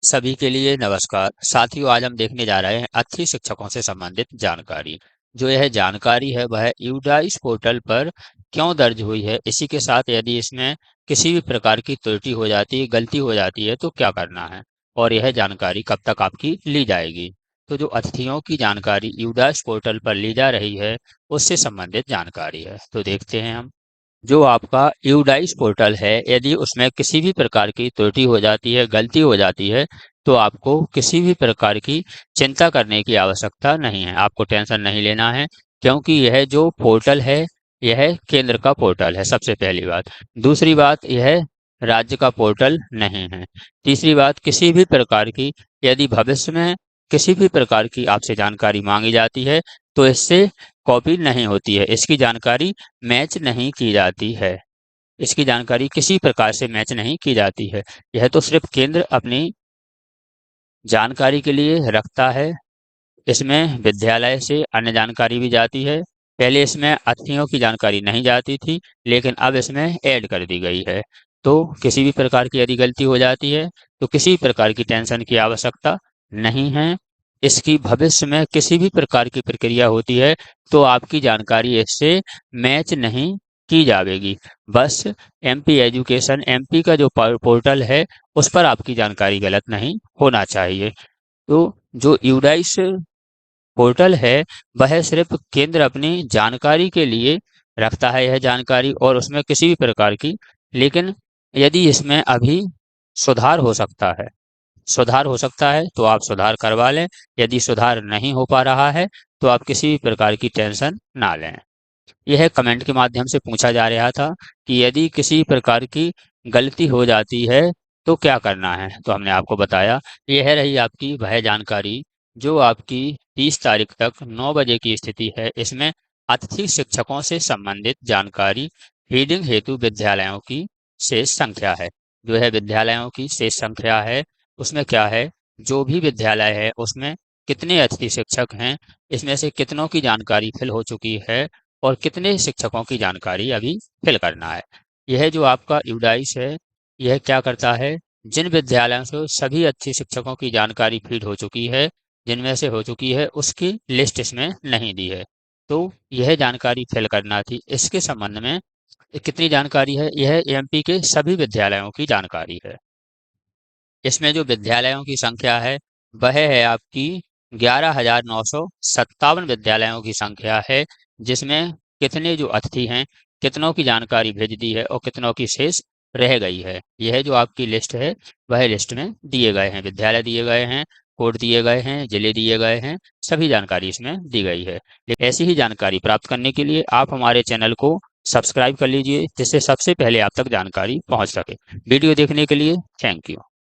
सभी के लिए नमस्कार साथियों। आज हम देखने जा रहे हैं अच्छी शिक्षकों से संबंधित जानकारी। जो यह जानकारी है वह यूडाइस पोर्टल पर क्यों दर्ज हुई है, इसी के साथ यदि इसमें किसी भी प्रकार की त्रुटि हो जाती है, गलती हो जाती है तो क्या करना है और यह जानकारी कब तक आपकी ली जाएगी। तो जो अतिथियों की जानकारी यूडाइस पोर्टल पर ली जा रही है उससे संबंधित जानकारी है, तो देखते हैं हम। जो आपका यूडाइस पोर्टल है, यदि उसमें किसी भी प्रकार की त्रुटि हो जाती है, गलती हो जाती है, तो आपको किसी भी प्रकार की चिंता करने की आवश्यकता नहीं है। आपको टेंशन नहीं लेना है, क्योंकि यह जो पोर्टल है, यह केंद्र का पोर्टल है, सबसे पहली बात। दूसरी बात, यह राज्य का पोर्टल नहीं है। तीसरी बात, किसी भी प्रकार की यदि भविष्य में किसी भी प्रकार की आपसे जानकारी मांगी जाती है, तो इससे कॉपी नहीं होती है, इसकी जानकारी मैच नहीं की जाती है। इसकी जानकारी किसी प्रकार से मैच नहीं की जाती है। यह तो सिर्फ केंद्र अपनी जानकारी के लिए रखता है। इसमें विद्यालय से अन्य जानकारी भी जाती है। पहले इसमें अतिथियों की जानकारी नहीं जाती थी, लेकिन अब इसमें ऐड कर दी गई है। तो किसी भी प्रकार की यदि गलती हो जाती है तो किसी प्रकार की टेंशन की आवश्यकता नहीं है। इसकी भविष्य में किसी भी प्रकार की प्रक्रिया होती है तो आपकी जानकारी इससे मैच नहीं की जाएगी। बस एमपी एजुकेशन एमपी का जो पोर्टल है उस पर आपकी जानकारी गलत नहीं होना चाहिए। तो जो यूडाइस पोर्टल है वह सिर्फ केंद्र अपनी जानकारी के लिए रखता है यह जानकारी, और उसमें किसी भी प्रकार की, लेकिन यदि इसमें अभी सुधार हो सकता है, सुधार हो सकता है तो आप सुधार करवा लें। यदि सुधार नहीं हो पा रहा है तो आप किसी भी प्रकार की टेंशन ना लें। यह कमेंट के माध्यम से पूछा जा रहा था कि यदि किसी प्रकार की गलती हो जाती है तो क्या करना है, तो हमने आपको बताया। यह रही आपकी वह जानकारी जो आपकी 30 तारीख तक 9 बजे की स्थिति है। इसमें अतिथि शिक्षकों से संबंधित जानकारी, फीडिंग हेतु विद्यालयों की शेष संख्या है। जो है विद्यालयों की शेष संख्या है, उसमें क्या है, जो भी विद्यालय है उसमें कितने अतिथि शिक्षक हैं, इसमें से कितनों की जानकारी फिल हो चुकी है और कितने शिक्षकों की जानकारी अभी फिल करना है। यह जो आपका यूडाइस है, यह क्या करता है, जिन विद्यालयों से सभी अच्छे शिक्षकों की जानकारी फीड हो चुकी है, जिनमें से हो चुकी है उसकी लिस्ट इसमें नहीं दी है, तो यह जानकारी फिल करना थी। इसके संबंध में कितनी जानकारी है, यह एमपी के सभी विद्यालयों की जानकारी है। इसमें जो विद्यालयों की संख्या है वह है आपकी 11,957 विद्यालयों की संख्या है, जिसमें कितने जो अतिथि हैं, कितनों की जानकारी भेज दी है और कितनों की शेष रह गई है। यह जो आपकी लिस्ट है वह लिस्ट में दिए गए हैं, विद्यालय दिए गए हैं, कोड दिए गए हैं, जिले दिए गए हैं, सभी जानकारी इसमें दी गई है। ऐसी ही जानकारी प्राप्त करने के लिए आप हमारे चैनल को सब्सक्राइब कर लीजिए, जिससे सबसे पहले आप तक जानकारी पहुंच सके। वीडियो देखने के लिए थैंक यू।